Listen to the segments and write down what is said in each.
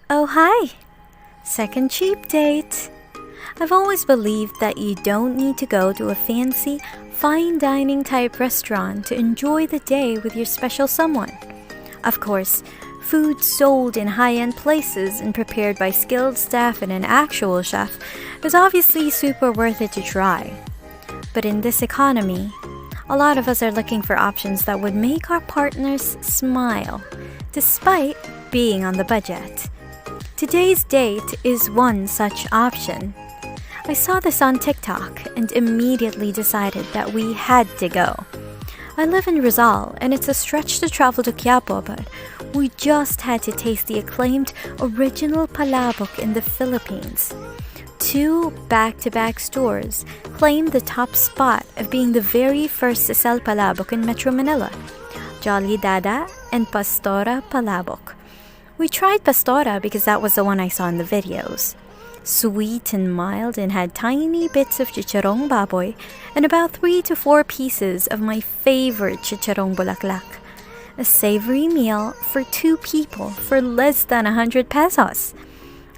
Oh, hi! Second cheap date. I've always believed that you don't need to go to a fancy, fine dining type restaurant to enjoy the day with your special someone. Of course, food sold in high-end places and prepared by skilled staff and an actual chef is obviously super worth it to try. But in this economy, a lot of us are looking for options that would make our partners smile, despite being on the budget. Today's date is one such option. I saw this on TikTok and immediately decided that we had to go. I live in Rizal and it's a stretch to travel to Quiapo, but we just had to taste the acclaimed original palabok in the Philippines. 2 back-to-back stores claim the top spot of being the very first to sell palabok in Metro Manila, Jolly Dada and Pastora Palabok. We tried Pastora because that was the one I saw in the videos. Sweet and mild and had tiny bits of chicharong baboy and about 3 to 4 pieces of my favorite chicharong bulaklak. A savory meal for 2 people for less than 100 pesos.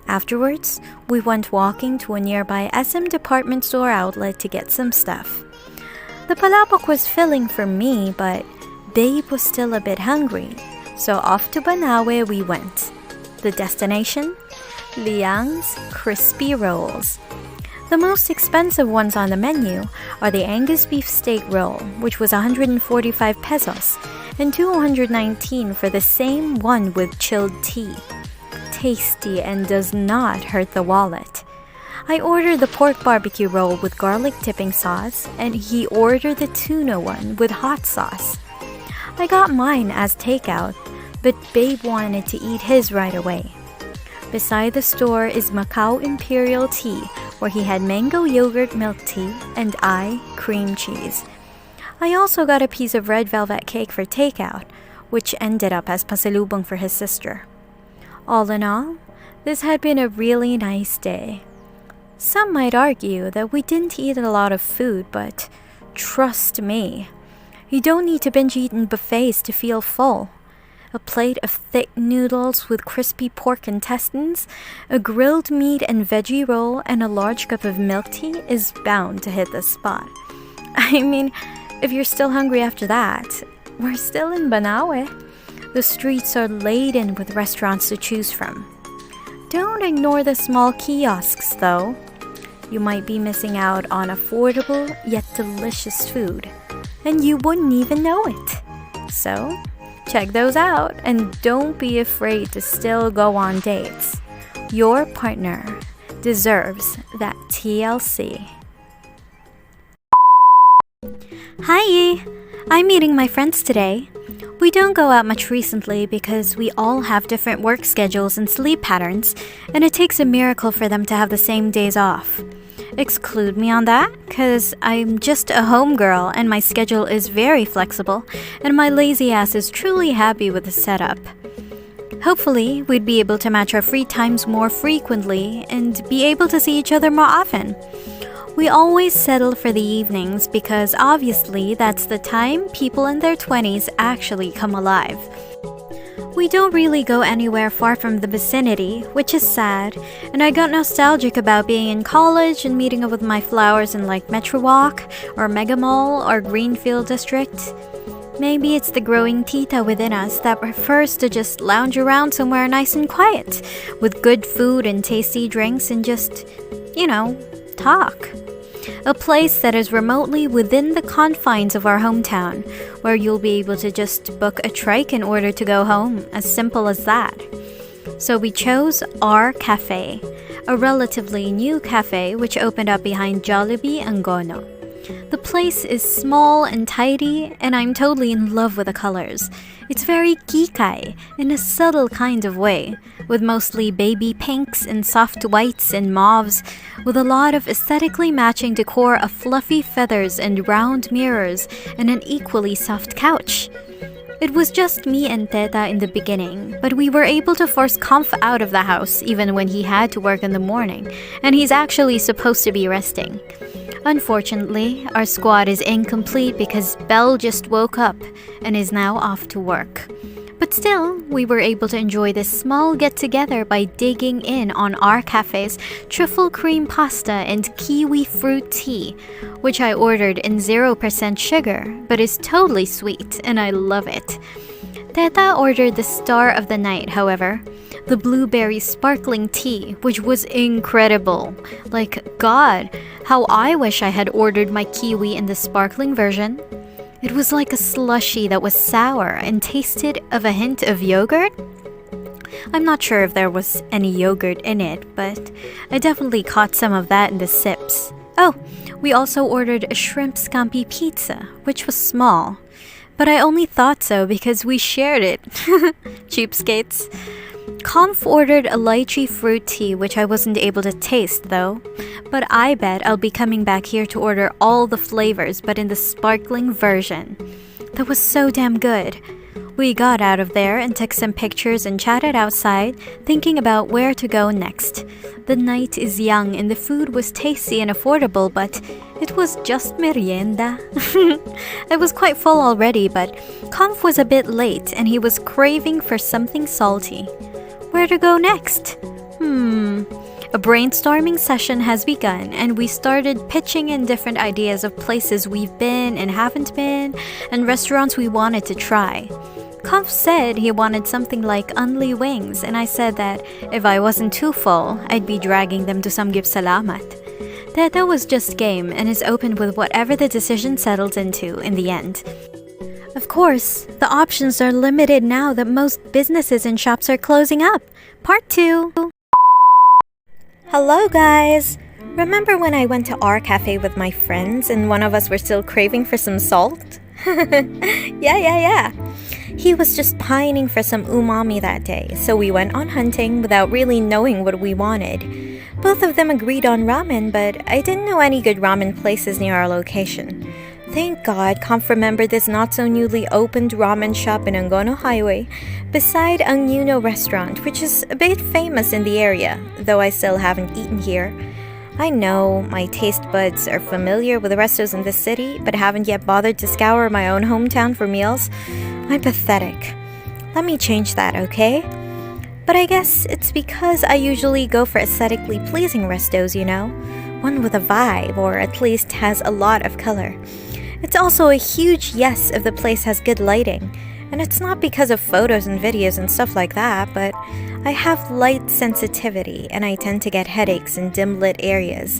Afterwards, we went walking to a nearby SM department store outlet to get some stuff. The palabok was filling for me, but Babe was still a bit hungry, so off to Banawe we went. The destination? Liang's Crispy Rolls. The most expensive ones on the menu are the Angus beef steak roll, which was 145 pesos, and 219 for the same one with chilled tea. Tasty and does not hurt the wallet. I ordered the pork barbecue roll with garlic dipping sauce, and he ordered the tuna one with hot sauce. I got mine as takeout, but Babe wanted to eat his right away. Beside the store is Macau Imperial Tea, where he had mango yogurt milk tea and I cream cheese. I also got a piece of red velvet cake for takeout, which ended up as pasalubong for his sister. All in all, this had been a really nice day. Some might argue that we didn't eat a lot of food, but trust me, you don't need to binge eat in buffets to feel full. A plate of thick noodles with crispy pork intestines, a grilled meat and veggie roll, and a large cup of milk tea is bound to hit the spot. I mean, if you're still hungry after that, we're still in Banawe. The streets are laden with restaurants to choose from. Don't ignore the small kiosks, though. You might be missing out on affordable yet delicious food, and you wouldn't even know it. So, check those out and don't be afraid to still go on dates. Your partner deserves that TLC. Hi! I'm meeting my friends today. We don't go out much recently because we all have different work schedules and sleep patterns, and it takes a miracle for them to have the same days off. Exclude me on that, cause I'm just a homegirl and my schedule is very flexible, and my lazy ass is truly happy with the setup. Hopefully, we'd be able to match our free times more frequently and be able to see each other more often. We always settle for the evenings because obviously that's the time people in their 20s actually come alive. We don't really go anywhere far from the vicinity, which is sad, and I got nostalgic about being in college and meeting up with my flowers in like Metro Walk, or Mega Mall, or Greenfield District. Maybe it's the growing tita within us that prefers to just lounge around somewhere nice and quiet, with good food and tasty drinks and just, talk. A place that is remotely within the confines of our hometown, where you'll be able to just book a trike in order to go home, as simple as that. So we chose our cafe, a relatively new cafe which opened up behind Jollibee Angono. The place is small and tidy, and I'm totally in love with the colors. It's very kikai, in a subtle kind of way, with mostly baby pinks and soft whites and mauves, with a lot of aesthetically matching decor of fluffy feathers and round mirrors, and an equally soft couch. It was just me and Teta in the beginning, but we were able to force Comf out of the house even when he had to work in the morning, and he's actually supposed to be resting. Unfortunately, our squad is incomplete because Belle just woke up and is now off to work. But still, we were able to enjoy this small get-together by digging in on our cafe's truffle cream pasta and kiwi fruit tea, which I ordered in 0% sugar, but is totally sweet, and I love it. Teta ordered the star of the night, however, the blueberry sparkling tea, which was incredible. Like, God, how I wish I had ordered my kiwi in the sparkling version. It was like a slushy that was sour and tasted of a hint of yogurt. I'm not sure if there was any yogurt in it, but I definitely caught some of that in the sips. Oh, we also ordered a shrimp scampi pizza, which was small. But I only thought so because we shared it. Cheapskates. Conf ordered a lychee fruit tea, which I wasn't able to taste though. But I bet I'll be coming back here to order all the flavors, but in the sparkling version. That was so damn good. We got out of there and took some pictures and chatted outside, thinking about where to go next. The night is young and the food was tasty and affordable, but it was just merienda. I was quite full already, but Conf was a bit late and he was craving for something salty. Where to go next? A brainstorming session has begun and we started pitching in different ideas of places we've been and haven't been and restaurants we wanted to try. Conf said he wanted something like Unli Wings, and I said that if I wasn't too full, I'd be dragging them to Samgip Salamat. Teta was just game and is open with whatever the decision settles into in the end. Of course, the options are limited now that most businesses and shops are closing up. Part 2. Hello guys! Remember when I went to our cafe with my friends and one of us were still craving for some salt? Yeah. He was just pining for some umami that day, so we went on hunting without really knowing what we wanted. Both of them agreed on ramen, but I didn't know any good ramen places near our location. Thank God, Conf remembered this not-so-newly opened ramen shop in Angono Highway, beside Ang Nuno restaurant, which is a bit famous in the area, though I still haven't eaten here. I know my taste buds are familiar with the restos in this city, but haven't yet bothered to scour my own hometown for meals. I'm pathetic. Let me change that, okay? But I guess it's because I usually go for aesthetically pleasing restos, you know? One with a vibe, or at least has a lot of color. It's also a huge yes if the place has good lighting. And it's not because of photos and videos and stuff like that, but I have light sensitivity and I tend to get headaches in dim-lit areas.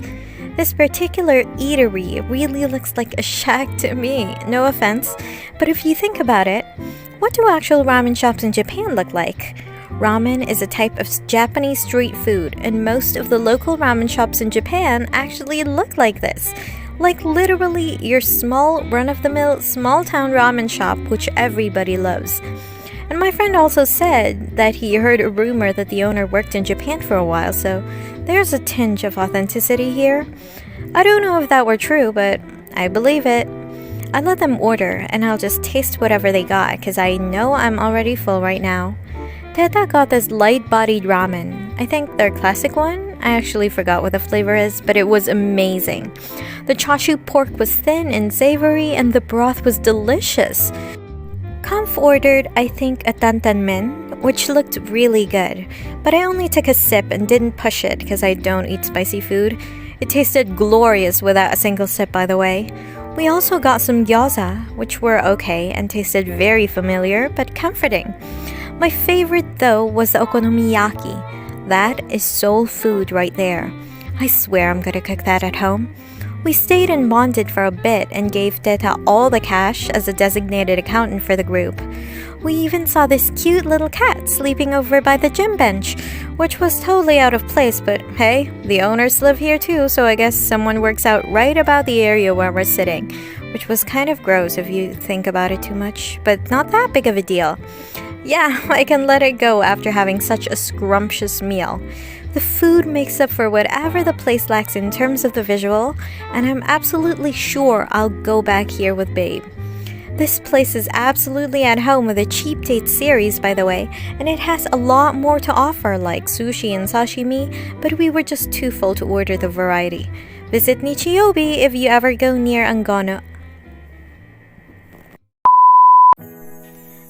This particular eatery really looks like a shack to me, no offense, but if you think about it, what do actual ramen shops in Japan look like? Ramen is a type of Japanese street food, and most of the local ramen shops in Japan actually look like this. Like literally your small run-of-the-mill small-town ramen shop which everybody loves. And my friend also said that he heard a rumor that the owner worked in Japan for a while, so there's a tinge of authenticity here. I don't know if that were true, but I believe it. I let them order, and I'll just taste whatever they got, because I know I'm already full right now. Teta got this light-bodied ramen. I think their classic one. I actually forgot what the flavor is, but it was amazing. The chashu pork was thin and savory, and the broth was delicious. Conf ordered, I think, a tantanmen, which looked really good, but I only took a sip and didn't push it because I don't eat spicy food. It tasted glorious without a single sip, by the way. We also got some gyoza, which were okay and tasted very familiar but comforting. My favorite, though, was the okonomiyaki. That is soul food right there. I swear I'm gonna cook that at home. We stayed and bonded for a bit and gave Teta all the cash as a designated accountant for the group. We even saw this cute little cat sleeping over by the gym bench, which was totally out of place, but hey, the owners live here too, so I guess someone works out right about the area where we're sitting, which was kind of gross if you think about it too much, but not that big of a deal. Yeah, I can let it go after having such a scrumptious meal. The food makes up for whatever the place lacks in terms of the visual, and I'm absolutely sure I'll go back here with Babe. This place is absolutely at home with a cheap date series, by the way, and it has a lot more to offer like sushi and sashimi, but we were just too full to order the variety. Visit Nichiyobi if you ever go near Angono.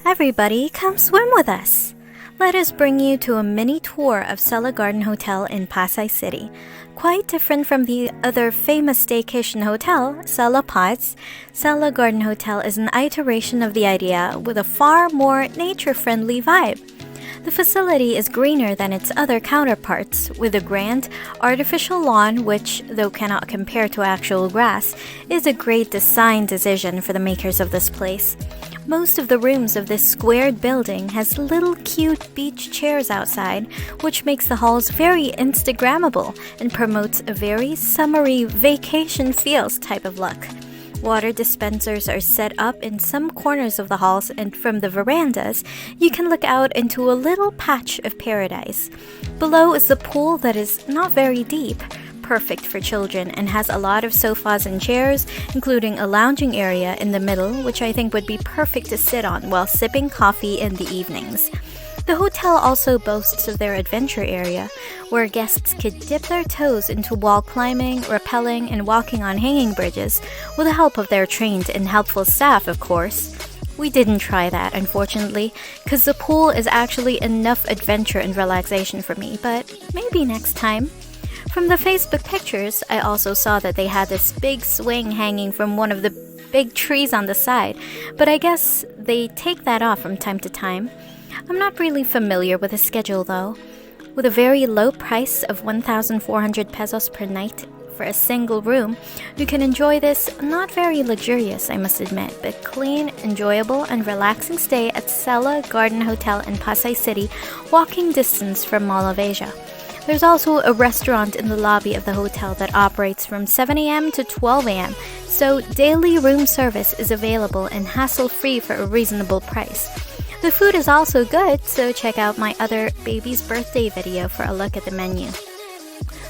Everybody, come swim with us! Let us bring you to a mini tour of Sella Garden Hotel in Pasay City. Quite different from the other famous staycation hotel, Sella Pots, Sella Garden Hotel is an iteration of the idea with a far more nature-friendly vibe. The facility is greener than its other counterparts, with a grand, artificial lawn which, though cannot compare to actual grass, is a great design decision for the makers of this place. Most of the rooms of this squared building has little cute beach chairs outside, which makes the halls very Instagrammable and promotes a very summery vacation feels type of look. Water dispensers are set up in some corners of the halls, and from the verandas, you can look out into a little patch of paradise. Below is the pool that is not very deep, perfect for children, and has a lot of sofas and chairs, including a lounging area in the middle, which I think would be perfect to sit on while sipping coffee in the evenings. The hotel also boasts of their adventure area, where guests could dip their toes into wall climbing, rappelling, and walking on hanging bridges, with the help of their trained and helpful staff, of course. We didn't try that, unfortunately, because the pool is actually enough adventure and relaxation for me, but maybe next time. From the Facebook pictures, I also saw that they had this big swing hanging from one of the big trees on the side, but I guess they take that off from time to time. I'm not really familiar with the schedule though. With a very low price of 1,400 pesos per night for a single room, you can enjoy this not very luxurious, I must admit, but clean, enjoyable, and relaxing stay at Sella Garden Hotel in Pasay City, walking distance from Mall of Asia. There's also a restaurant in the lobby of the hotel that operates from 7 a.m. to 12 a.m., so daily room service is available and hassle-free for a reasonable price. The food is also good, so check out my other baby's birthday video for a look at the menu.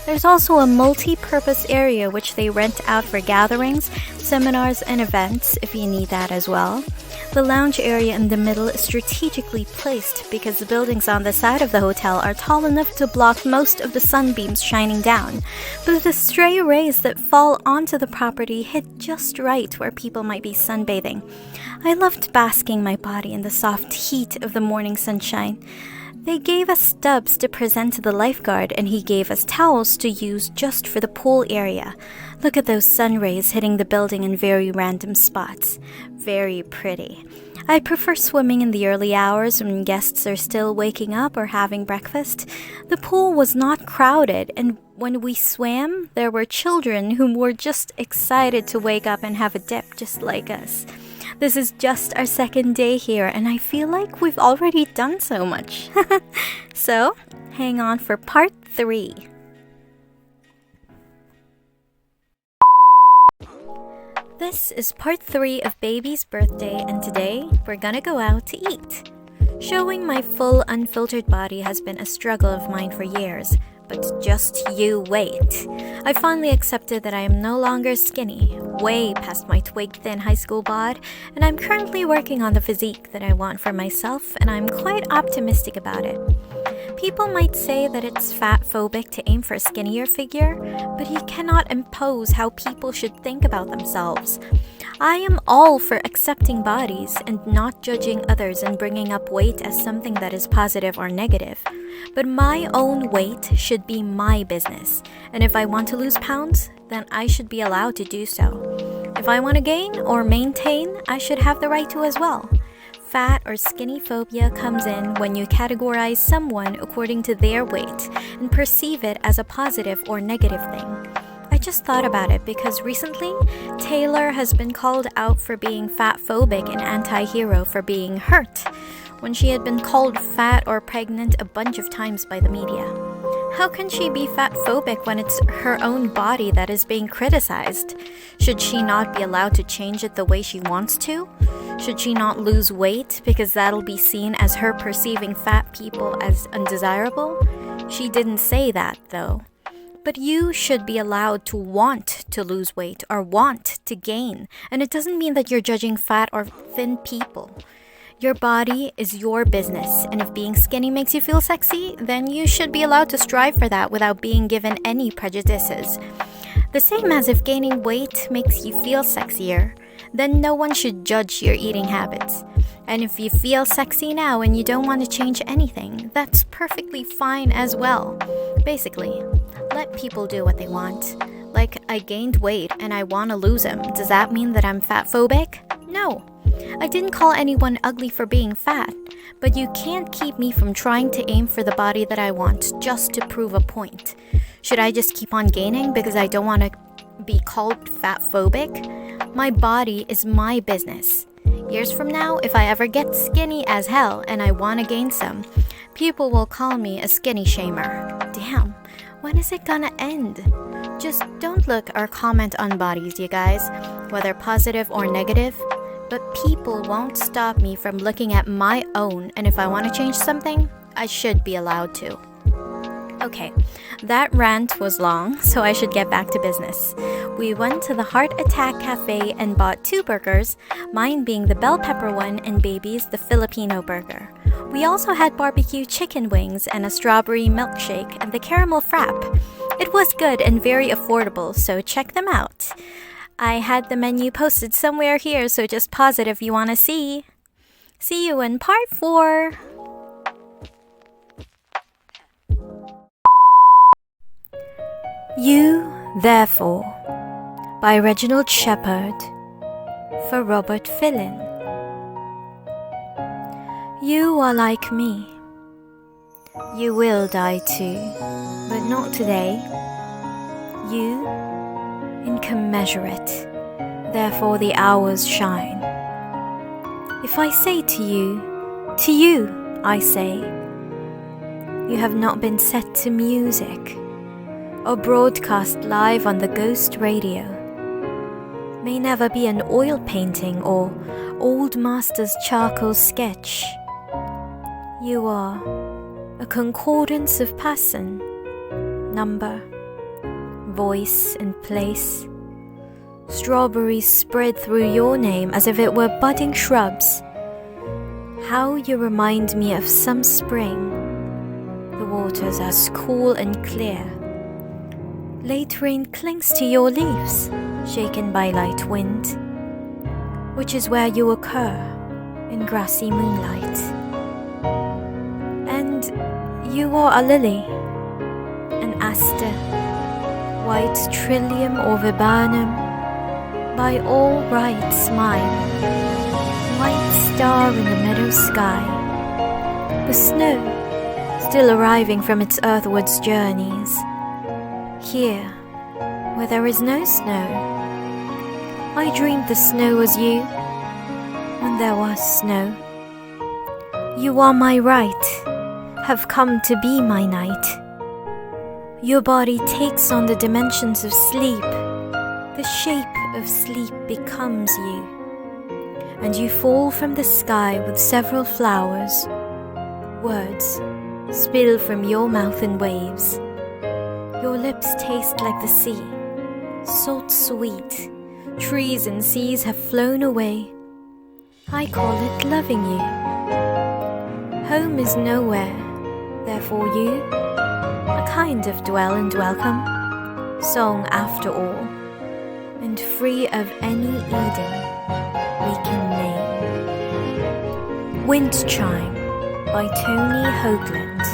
There's also a multi-purpose area which they rent out for gatherings, seminars, and events if you need that as well. The lounge area in the middle is strategically placed because the buildings on the side of the hotel are tall enough to block most of the sunbeams shining down, but the stray rays that fall onto the property hit just right where people might be sunbathing. I loved basking my body in the soft heat of the morning sunshine. They gave us stubs to present to the lifeguard, and he gave us towels to use just for the pool area. Look at those sun rays hitting the building in very random spots. Very pretty. I prefer swimming in the early hours when guests are still waking up or having breakfast. The pool was not crowded, and when we swam, there were children who were just excited to wake up and have a dip just like us. This is just our second day here, and I feel like we've already done so much. So, hang on for part 3. This is part 3 of baby's birthday, and today we're gonna go out to eat. Showing my full unfiltered body has been a struggle of mine for years. But just you wait. I finally accepted that I am no longer skinny, way past my twig-thin high school bod, and I'm currently working on the physique that I want for myself, and I'm quite optimistic about it. People might say that it's fat-phobic to aim for a skinnier figure, but you cannot impose how people should think about themselves. I am all for accepting bodies and not judging others and bringing up weight as something that is positive or negative. But my own weight should be my business, and if I want to lose pounds, then I should be allowed to do so. If I want to gain or maintain, I should have the right to as well. Fat or skinny phobia comes in when you categorize someone according to their weight and perceive it as a positive or negative thing. I just thought about it because recently, Taylor has been called out for being fat-phobic and anti-hero for being hurt, when she had been called fat or pregnant a bunch of times by the media. How can she be fat-phobic when it's her own body that is being criticized? Should she not be allowed to change it the way she wants to? Should she not lose weight because that'll be seen as her perceiving fat people as undesirable? She didn't say that, though. But you should be allowed to want to lose weight or want to gain, and it doesn't mean that you're judging fat or thin people. Your body is your business, and if being skinny makes you feel sexy, then you should be allowed to strive for that without being given any prejudices. The same as if gaining weight makes you feel sexier, then no one should judge your eating habits. And if you feel sexy now and you don't want to change anything, that's perfectly fine as well. Basically, let people do what they want. Like, I gained weight and I want to lose them. Does that mean that I'm fat phobic? No. I didn't call anyone ugly for being fat, but you can't keep me from trying to aim for the body that I want just to prove a point. Should I just keep on gaining because I don't want to be called fat phobic? My body is my business. Years from now, if I ever get skinny as hell and I want to gain some, people will call me a skinny shamer. Damn, when is it gonna end? Just don't look or comment on bodies, you guys, whether positive or negative. But people won't stop me from looking at my own, and if I want to change something, I should be allowed to. Okay, that rant was long, so I should get back to business. We went to the Heart Attack Cafe and bought 2 burgers, mine being the bell pepper one and baby's the Filipino burger. We also had barbecue chicken wings and a strawberry milkshake and the caramel frap. It was good and very affordable, so check them out. I had the menu posted somewhere here, so just pause it if you want to see. See you in part 4. You, Therefore, by Reginald Shepherd, for Robert Fillin. You are like me. You will die too, but not today. You, incommensurate, therefore the hours shine. If I say to you, I say, you have not been set to music, or broadcast live on the ghost radio, may never be an oil painting or old master's charcoal sketch. You are a concordance of pattern, number, voice and place. Strawberries spread through your name as if it were budding shrubs. How you remind me of some spring, the waters as cool and clear. Late rain clings to your leaves, shaken by light wind, which is where you occur in grassy moonlight. And you are a lily, an aster, white trillium or viburnum, by all rights mine, white star in the meadow sky, the snow still arriving from its earthwards journeys. Here, where there is no snow, I dreamed the snow was you, when there was snow. You are my right, have come to be my night. Your body takes on the dimensions of sleep, the shape of sleep becomes you, and you fall from the sky with several flowers. Words spill from your mouth in waves. Your lips taste like the sea, salt sweet. Trees and seas have flown away. I call it loving you. Home is nowhere, therefore you, a kind of dwell and welcome, song after all, and free of any Eden we can name. Wind Chime by Tony Hoagland.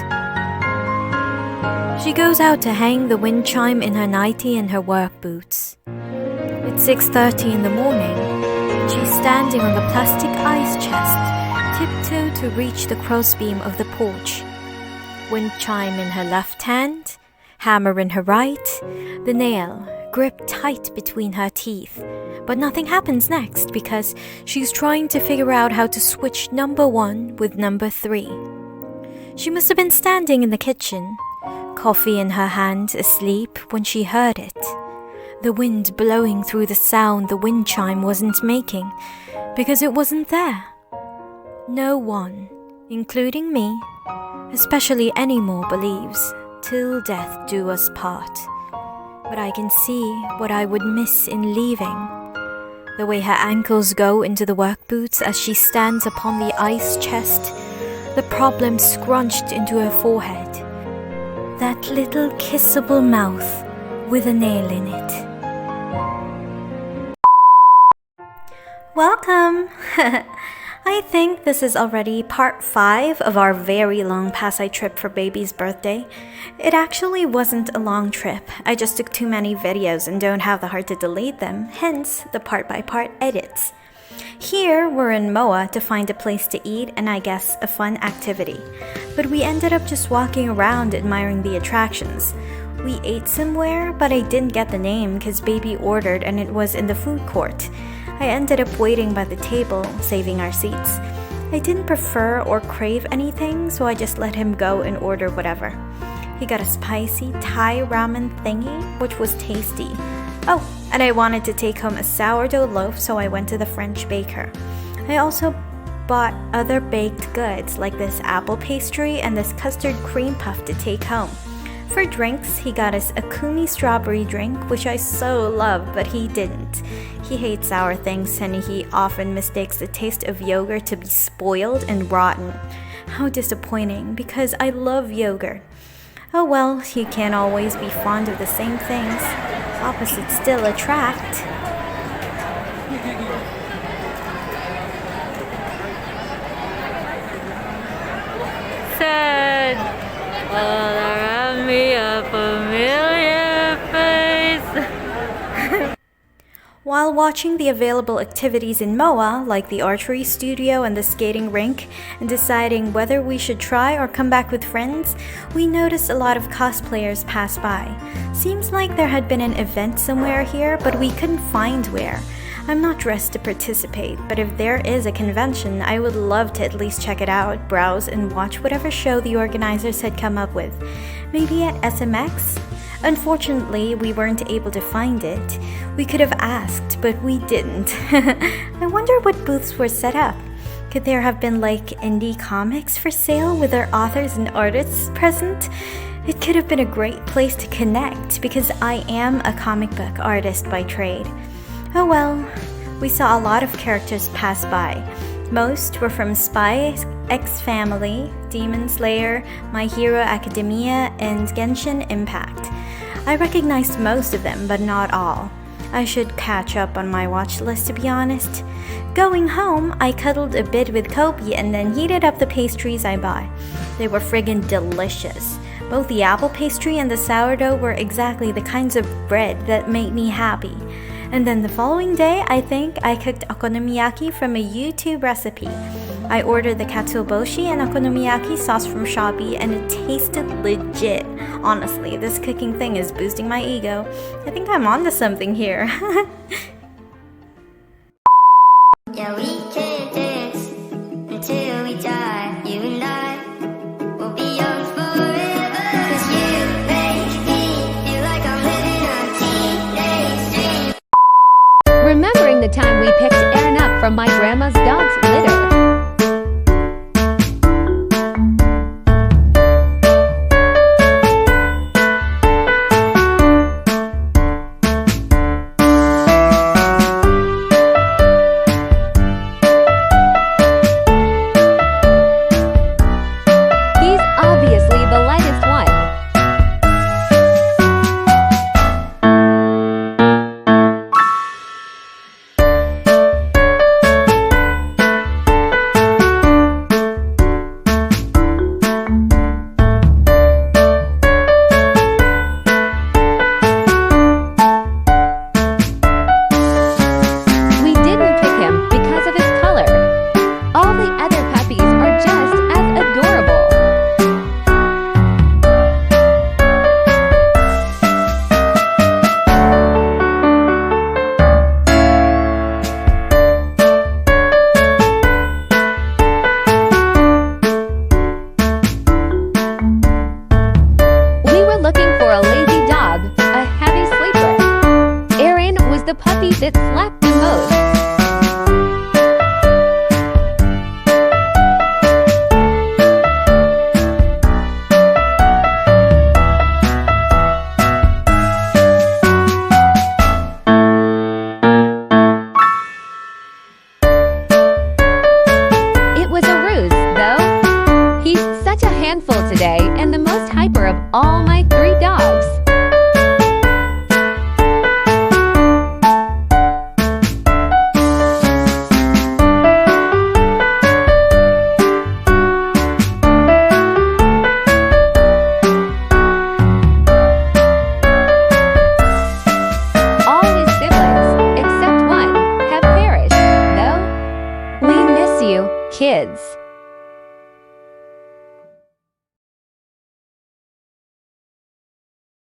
She goes out to hang the wind chime in her nightie and her work boots. It's 6:30 in the morning, and she's standing on the plastic ice chest, tiptoe to reach the crossbeam of the porch. Wind chime in her left hand, hammer in her right, the nail gripped tight between her teeth. But nothing happens next because she's trying to figure out how to switch number 1 with number 3. She must have been standing in the kitchen, coffee in her hand, asleep, when she heard it. The wind blowing through the sound the wind chime wasn't making, because it wasn't there. No one, including me, especially anymore, believes till death do us part. But I can see what I would miss in leaving. The way her ankles go into the work boots as she stands upon the ice chest, the problem scrunched into her forehead. That little kissable mouth with a nail in it. Welcome! I think this is already part 5 of our very long Pasay trip for baby's birthday. It actually wasn't a long trip. I just took too many videos and don't have the heart to delete them, hence the part-by-part edits. Here, we're in Moa to find a place to eat and I guess a fun activity. But we ended up just walking around admiring the attractions. We ate somewhere, but I didn't get the name because baby ordered and it was in the food court. I ended up waiting by the table, saving our seats. I didn't prefer or crave anything, so I just let him go and order whatever. He got a spicy Thai ramen thingy, which was tasty. Oh, and I wanted to take home a sourdough loaf, so I went to the French baker. I also bought other baked goods like this apple pastry and this custard cream puff to take home. For drinks, he got us a kumi strawberry drink, which I so love, but he didn't. He hates sour things and he often mistakes the taste of yogurt to be spoiled and rotten. How disappointing, because I love yogurt. Oh well, you can't always be fond of the same things. Opposites still attract. Sad. All around me a familiar face. While watching the available activities in Moa, like the archery studio and the skating rink, and deciding whether we should try or come back with friends, we noticed a lot of cosplayers pass by. Seems like there had been an event somewhere here, but we couldn't find where. I'm not dressed to participate, but if there is a convention, I would love to at least check it out, browse, and watch whatever show the organizers had come up with. Maybe at SMX? Unfortunately, we weren't able to find it. We could have asked, but we didn't. I wonder what booths were set up. Could there have been like indie comics for sale with their authors and artists present? It could have been a great place to connect because I am a comic book artist by trade. Oh well, we saw a lot of characters pass by. Most were from Spy X Family, Demon Slayer, My Hero Academia, and Genshin Impact. I recognized most of them, but not all. I should catch up on my watch list to be honest. Going home, I cuddled a bit with Kobe and then heated up the pastries I bought. They were friggin' delicious. Both the apple pastry and the sourdough were exactly the kinds of bread that made me happy. And then the following day, I think I cooked okonomiyaki from a YouTube recipe. I ordered the katsuobushi and okonomiyaki sauce from Shopee and it tasted legit. Honestly, this cooking thing is boosting my ego. I think I'm onto something here. Yeah, we can dance until we die. You and I will be young forever. 'Cause you make me feel like I'm living a teenage dream. Remembering the time we picked Aaron up from my grandma's dog's litter. The puppy that slept the most. It was a ruse, though. He's such a handful today and the most hyper of all my 3 dogs. kids.